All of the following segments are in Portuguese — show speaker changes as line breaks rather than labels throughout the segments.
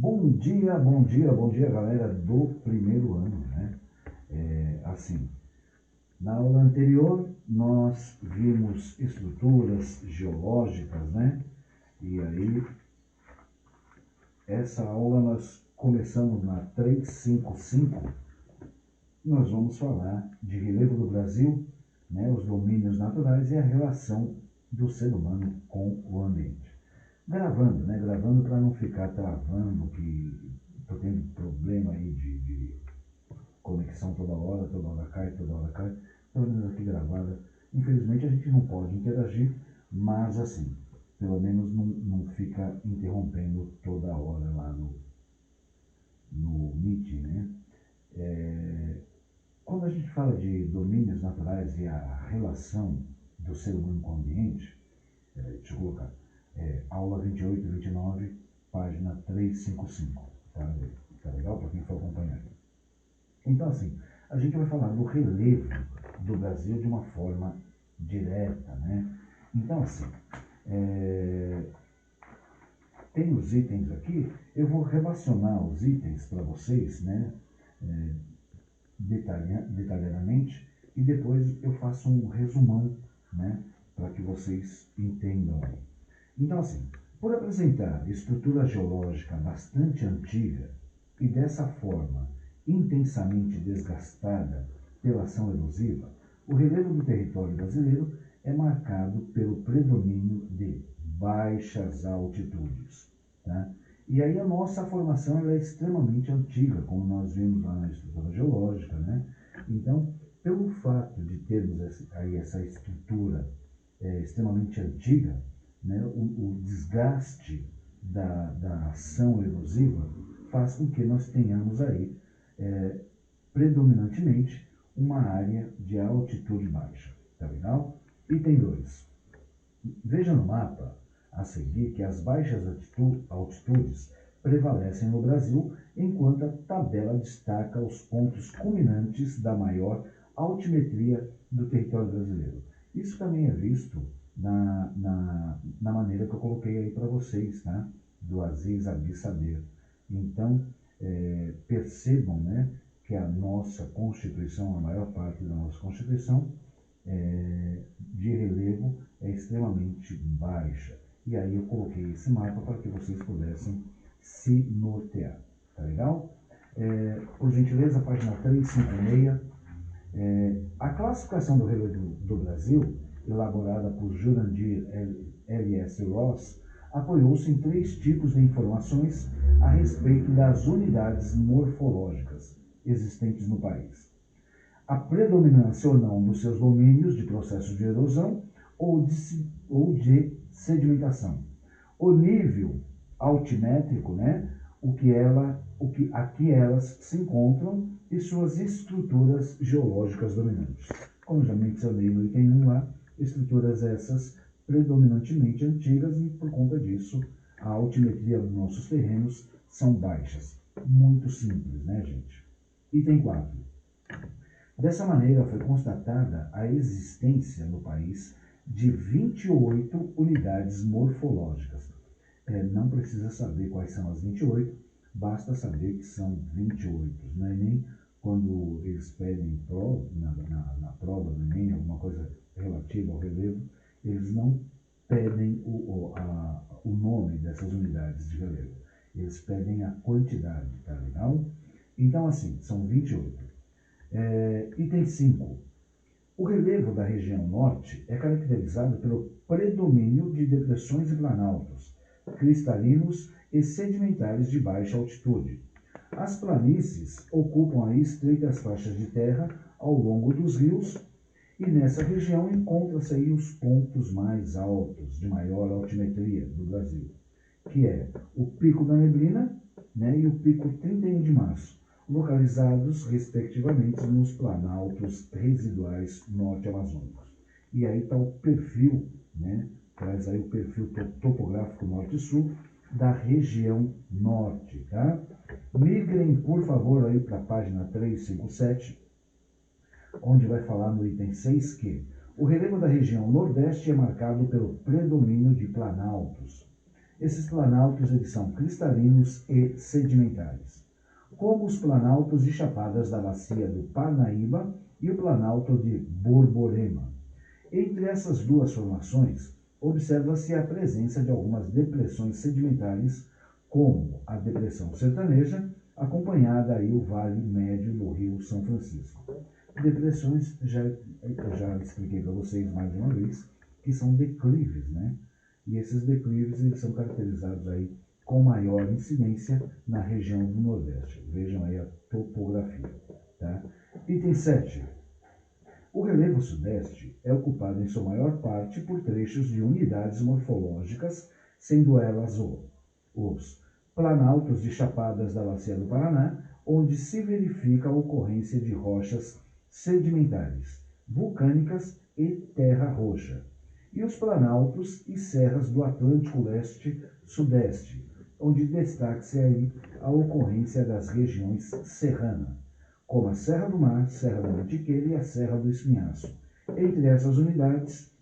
Bom dia, bom dia, bom dia, galera do primeiro ano, né? Assim, na aula anterior nós vimos estruturas geológicas, né? E aí, essa aula nós começamos na 355. Nós vamos falar de relevo do Brasil, né? Os domínios naturais e a relação do ser humano com o ambiente. Gravando, né? Gravando para não ficar travando, que estou tendo problema aí de conexão toda hora cai, toda hora cai. Pelo menos aqui gravada. Infelizmente a gente não pode interagir, mas assim, pelo menos não fica interrompendo toda hora lá no Meet, né? Quando a gente fala de domínios naturais e a relação do ser humano com o ambiente, deixa eu colocar, aula 28 e 29, página 355. Tá legal para quem for acompanhar. Então, assim, a gente vai falar do relevo do Brasil de uma forma direta, né? Então, assim, tem os itens aqui, eu vou relacionar os itens para vocês, né? Detalhadamente, e depois eu faço um resumão, né? Para que vocês entendam aí. Então, assim, por apresentar estrutura geológica bastante antiga e dessa forma intensamente desgastada pela ação erosiva, o relevo do território brasileiro é marcado pelo predomínio de baixas altitudes. Tá? E aí a nossa formação é extremamente antiga, como nós vimos lá na estrutura geológica, né? Então, pelo fato de termos essa estrutura extremamente antiga, né, o desgaste da ação erosiva faz com que nós tenhamos aí, predominantemente, uma área de altitude baixa. Tá legal? Item 2. Veja no mapa a seguir que as baixas altitudes prevalecem no Brasil, enquanto a tabela destaca os pontos culminantes da maior altimetria do território brasileiro. Isso também é visto na maneira que eu coloquei aí para vocês, tá? Do Aziz Abi Saber. Então, percebam, né, que a nossa Constituição, a maior parte da nossa Constituição, de relevo é extremamente baixa. E aí eu coloquei esse mapa para que vocês pudessem se nortear. Tá legal? Por gentileza, página 356. A classificação do relevo do Brasil, elaborada por Jurandir L.S. Ross, apoiou-se em 3 tipos de informações a respeito das unidades morfológicas existentes no país: a predominância ou não dos seus domínios de processos de erosão ou de sedimentação, o nível altimétrico, né, aqui elas se encontram e suas estruturas geológicas dominantes. Como já mencionei no item 1 lá, estruturas essas predominantemente antigas e, por conta disso, a altimetria dos nossos terrenos são baixas. Muito simples, né, gente? Item 4. Dessa maneira, foi constatada a existência no país de 28 unidades morfológicas. Não precisa saber quais são as 28, basta saber que são 28. Não é nem quando eles pedem na prova do Enem, alguma coisa relativa ao relevo, eles não pedem o nome dessas unidades de relevo. Eles pedem a quantidade, tá legal? Então, assim, são 28. Item 5. O relevo da região norte é caracterizado pelo predomínio de depressões e planaltos, cristalinos e sedimentares de baixa altitude. As planícies ocupam aí estreitas faixas de terra ao longo dos rios e nessa região encontram-se aí os pontos mais altos, de maior altimetria do Brasil, que é o Pico da Neblina, né, e o Pico 31 de Março, localizados, respectivamente, nos planaltos residuais norte-amazônicos. E aí está o perfil, né, traz aí o perfil topográfico norte-sul da região norte, tá? Migrem, por favor, aí para a página 357, onde vai falar no item 6 que o relevo da região nordeste é marcado pelo predomínio de planaltos Esses planaltos eles são cristalinos e sedimentares, como os planaltos de chapadas da bacia do Parnaíba e o planalto de Borborema. Entre essas duas formações, observa-se a presença de algumas depressões sedimentares, como a Depressão Sertaneja, acompanhada aí o Vale Médio do Rio São Francisco. Depressões, eu já expliquei para vocês mais uma vez, que são declives, né? E esses declives eles são caracterizados aí com maior incidência na região do Nordeste. Vejam aí a topografia. Tá? Item 7. O relevo sudeste é ocupado em sua maior parte por trechos de unidades morfológicas, sendo elas os planaltos de chapadas da Bacia do Paraná, onde se verifica a ocorrência de rochas sedimentares, vulcânicas e terra roxa, e os planaltos e serras do Atlântico Leste-Sudeste, onde destaca-se aí a ocorrência das regiões serrana, como a Serra do Mar, Serra da Mantiqueira e a Serra do Espinhaço. Entre essas unidades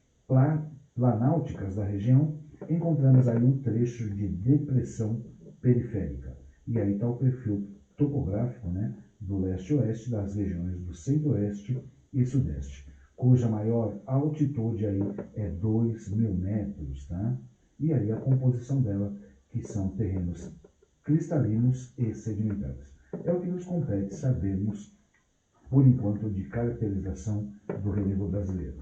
planáuticas da região, encontramos aí um trecho de depressão periférica. E aí está o perfil topográfico, né, do leste-oeste das regiões do centro-oeste e sudeste, cuja maior altitude aí é 2.000 metros, tá? E aí a composição dela, que são terrenos cristalinos e sedimentares. É o que nos compete sabermos, por enquanto, de caracterização do relevo brasileiro.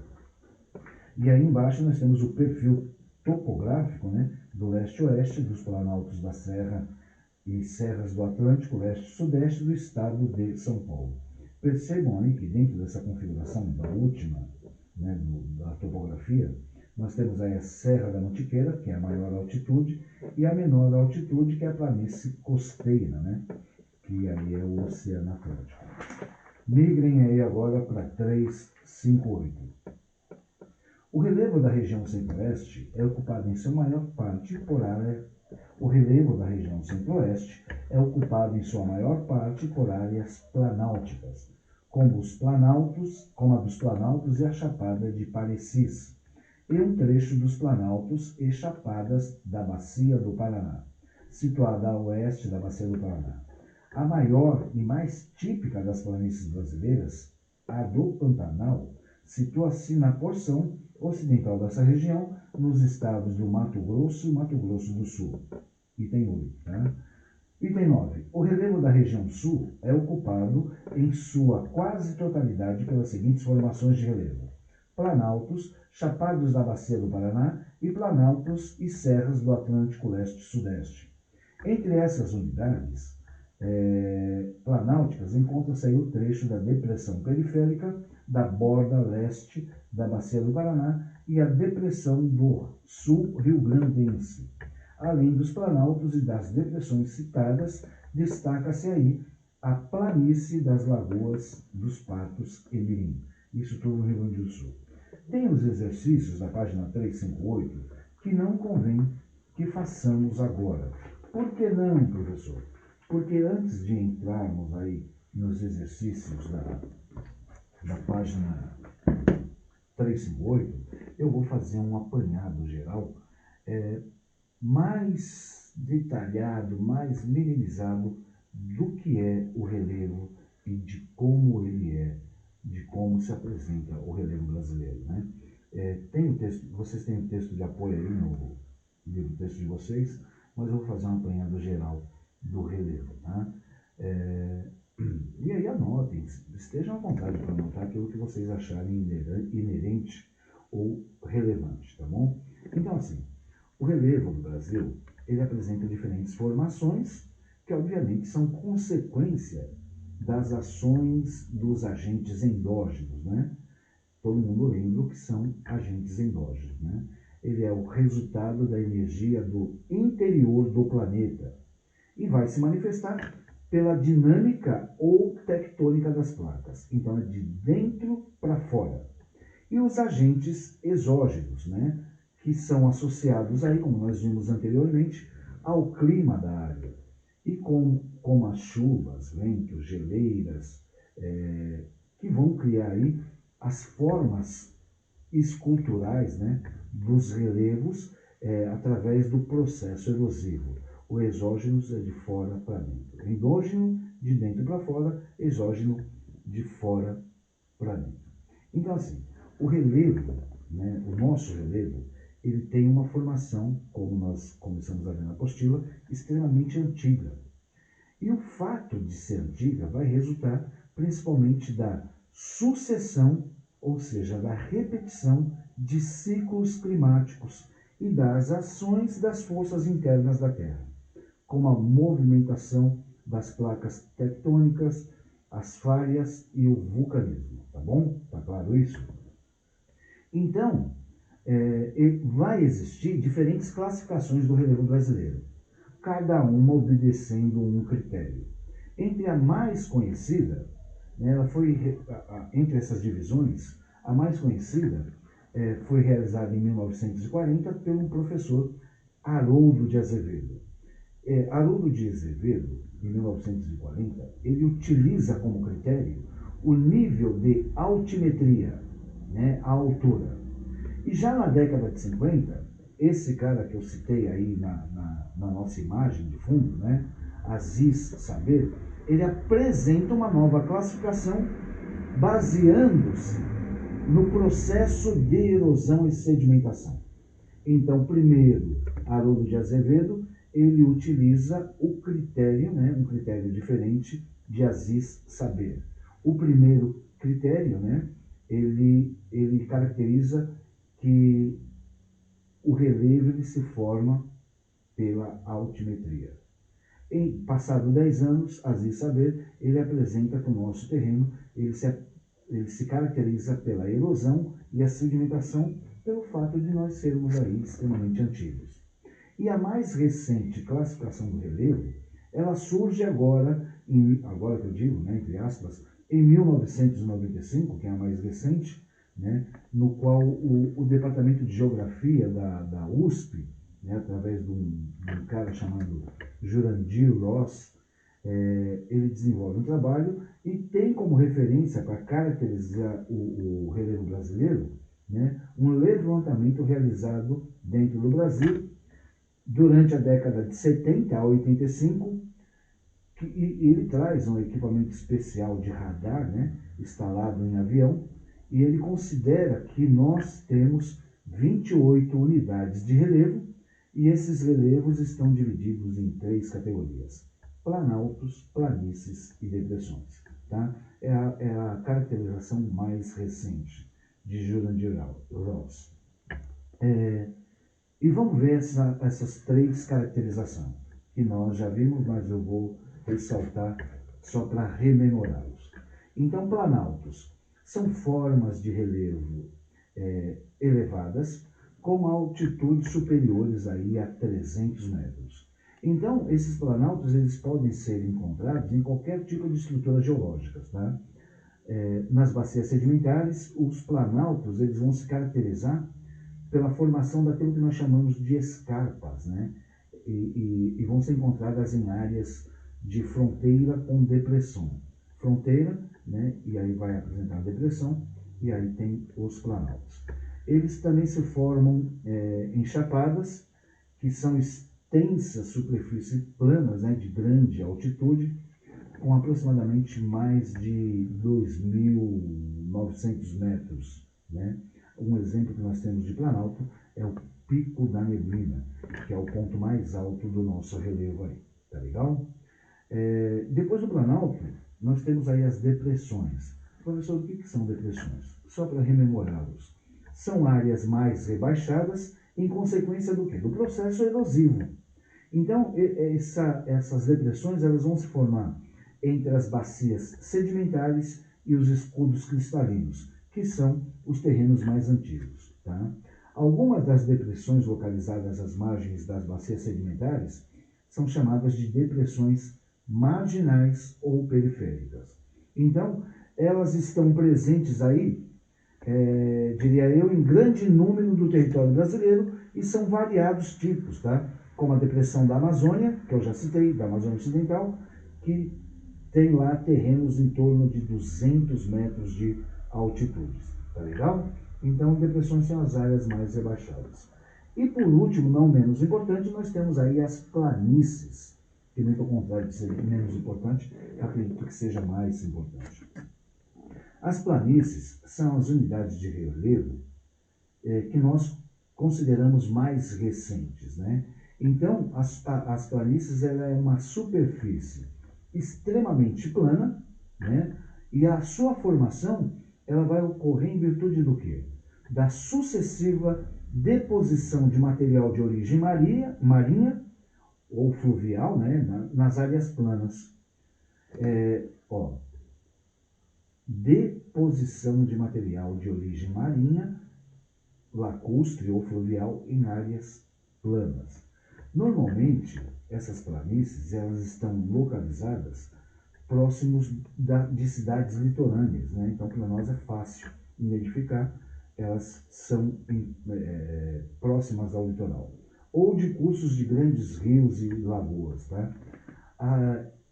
E aí embaixo nós temos o perfil topográfico, né, do leste-oeste, dos planaltos da Serra e serras do Atlântico Leste-Sudeste do estado de São Paulo. Percebam aí que dentro dessa configuração da última, né, da topografia, nós temos aí a Serra da Mantiqueira, que é a maior altitude, e a menor altitude, que é a planície costeira, né, que aí é o Oceano Atlântico. Migrem aí agora para 358. O relevo da região centro-oeste é ocupado em sua maior parte por áreas planálticas, como a dos planaltos e a Chapada de Parecis, e um trecho dos planaltos e chapadas da Bacia do Paraná, situada a oeste da Bacia do Paraná. A maior e mais típica das planícies brasileiras, a do Pantanal, situa-se na porção ocidental dessa região, nos estados do Mato Grosso e Mato Grosso do Sul. Item 8. Tá? Item 9. O relevo da região sul é ocupado em sua quase totalidade pelas seguintes formações de relevo: planaltos, chapados da Bacia do Paraná e planaltos e serras do Atlântico Leste-Sudeste. Entre essas unidades planáuticas encontra-se aí o trecho da depressão periférica da borda leste da Bacia do Paraná e a depressão do sul rio-grandense. Além dos planaltos e das depressões citadas, destaca-se aí a planície das Lagoas dos Patos e Mirim. Isso tudo no Rio Grande do Sul. Tem os exercícios da página 358 que não convém que façamos agora. Por que não, professor? Porque antes de entrarmos aí nos exercícios da página 358, eu vou fazer um apanhado geral mais detalhado, mais minimizado do que é o relevo e de como ele é, de como se apresenta o relevo brasileiro, né? Tem o texto, vocês têm o texto de apoio aí no livro texto de vocês, mas eu vou fazer um apanhado geral do relevo, tá? E aí anotem, estejam à vontade para anotar aquilo que vocês acharem inerente ou relevante, tá bom? Então, assim, o relevo do Brasil, ele apresenta diferentes formações que, obviamente, são consequência das ações dos agentes endógenos, né? Todo mundo lembra o que são agentes endógenos, né? Ele é o resultado da energia do interior do planeta e vai se manifestar pela dinâmica ou tectônica das placas. Então, é de dentro para fora. E os agentes exógenos, né, que são associados aí, como nós vimos anteriormente, ao clima da área. E como as chuvas, ventos, geleiras, que vão criar aí as formas esculturais, né, dos relevos através do processo erosivo. O exógeno é de fora para dentro. Endógeno, de dentro para fora. Exógeno, de fora para dentro. Então, assim, o relevo, né, o nosso relevo, ele tem uma formação, como nós começamos a ver na apostila, extremamente antiga. E o fato de ser antiga vai resultar principalmente da sucessão, ou seja, da repetição de ciclos climáticos e das ações das forças internas da Terra, como a movimentação das placas tectônicas, as falhas e o vulcanismo. Tá bom? Tá claro isso? Então, vai existir diferentes classificações do relevo brasileiro, cada uma obedecendo um critério. Entre a mais conhecida, né, entre essas divisões, a mais conhecida foi realizada em 1940 pelo professor Haroldo de Azevedo. Haroldo de Azevedo, em 1940, ele utiliza como critério o nível de altimetria, né, a altura. E já na década de 50, esse cara que eu citei aí na nossa imagem de fundo, né, Aziz Saber, ele apresenta uma nova classificação baseando-se no processo de erosão e sedimentação. Então, primeiro, Haroldo de Azevedo, ele utiliza o critério, né, um critério diferente de Aziz Saber. O primeiro critério, né, ele caracteriza que o relevo ele se forma pela altimetria. Em passado 10 anos, Aziz Saber, ele apresenta que o nosso terreno ele se caracteriza pela erosão e a sedimentação pelo fato de nós sermos aí extremamente antigos. E a mais recente classificação do relevo, ela surge agora que eu digo, né, entre aspas, em 1995, que é a mais recente, né, no qual o Departamento de Geografia da USP, né, através de um cara chamado Jurandir Ross, ele desenvolve um trabalho e tem como referência para caracterizar o relevo brasileiro, né, um levantamento realizado dentro do Brasil durante a década de 70 a 85, e ele traz um equipamento especial de radar, né, instalado em avião, e ele considera que nós temos 28 unidades de relevo, e esses relevos estão divididos em 3 categorias: planaltos, planícies e depressões. Tá? É a caracterização mais recente de Jurandir Ross. E vamos ver essas 3 caracterizações, que nós já vimos, mas eu vou ressaltar só para rememorá-los. Então, planaltos são formas de relevo elevadas, com altitudes superiores aí a 300 metros. Então, esses planaltos eles podem ser encontrados em qualquer tipo de estrutura geológica. Tá? Nas bacias sedimentares, os planaltos eles vão se caracterizar pela formação daquilo que nós chamamos de escarpas, né? E vão ser encontradas em áreas de fronteira com depressão. Fronteira, né? E aí vai apresentar a depressão, e aí tem os planaltos. Eles também se formam em chapadas, que são extensas superfícies planas, né, de grande altitude, com aproximadamente mais de 2.900 metros, né? Um exemplo que nós temos de planalto é o Pico da Neblina, que é o ponto mais alto do nosso relevo aí, tá legal? Depois do planalto, nós temos aí as depressões. Professor, o que são depressões? Só para rememorá-los. São áreas mais rebaixadas em consequência do quê? Do processo erosivo. Então, essas depressões elas vão se formar entre as bacias sedimentares e os escudos cristalinos, que são os terrenos mais antigos. Tá? Algumas das depressões localizadas às margens das bacias sedimentares são chamadas de depressões marginais ou periféricas. Então, elas estão presentes aí, diria eu, em grande número do território brasileiro e são variados tipos, tá? Como a depressão da Amazônia, que eu já citei, da Amazônia Ocidental, que tem lá terrenos em torno de 200 metros de altitude. Tá legal? Então, depressões são as áreas mais rebaixadas. E por último, não menos importante, nós temos aí as planícies, que muito ao contrário de ser menos importante, acredito que seja mais importante. As planícies são as unidades de relevo que nós consideramos mais recentes, né? Então, as planícies ela é uma superfície extremamente plana, né? E a sua formação ela vai ocorrer em virtude do quê? Da sucessiva deposição de material de origem marinha ou fluvial, né? Nas áreas planas. Deposição de material de origem marinha, lacustre ou fluvial em áreas planas. Normalmente, essas planícies elas estão localizadas próximos de cidades litorâneas, né? Então, para nós é fácil identificar, elas são próximas ao litoral. Ou de cursos de grandes rios e lagoas, tá?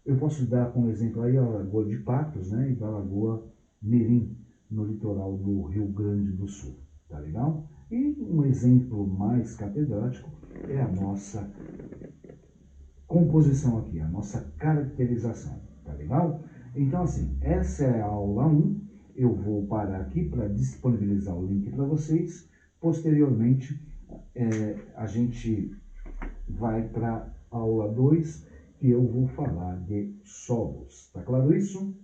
Eu posso dar como exemplo aí a Lagoa de Patos, né? E da Lagoa Mirim, no litoral do Rio Grande do Sul, tá legal? E um exemplo mais catedrático é a nossa composição aqui, a nossa caracterização, tá legal? Então, assim, essa é a aula 1. Eu vou parar aqui para disponibilizar o link para vocês. Posteriormente, a gente vai para a aula 2, que eu vou falar de solos. Tá claro isso?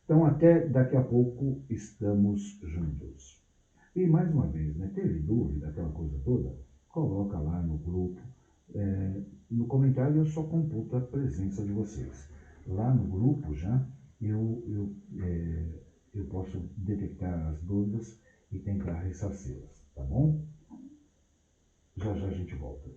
Então, até daqui a pouco estamos juntos. E mais uma vez, né, teve dúvida, aquela coisa toda? Coloca lá no grupo. No comentário eu só computo a presença de vocês. Lá no grupo já eu posso detectar as dúvidas e tentar ressarcê-las, tá bom? Já já a gente volta.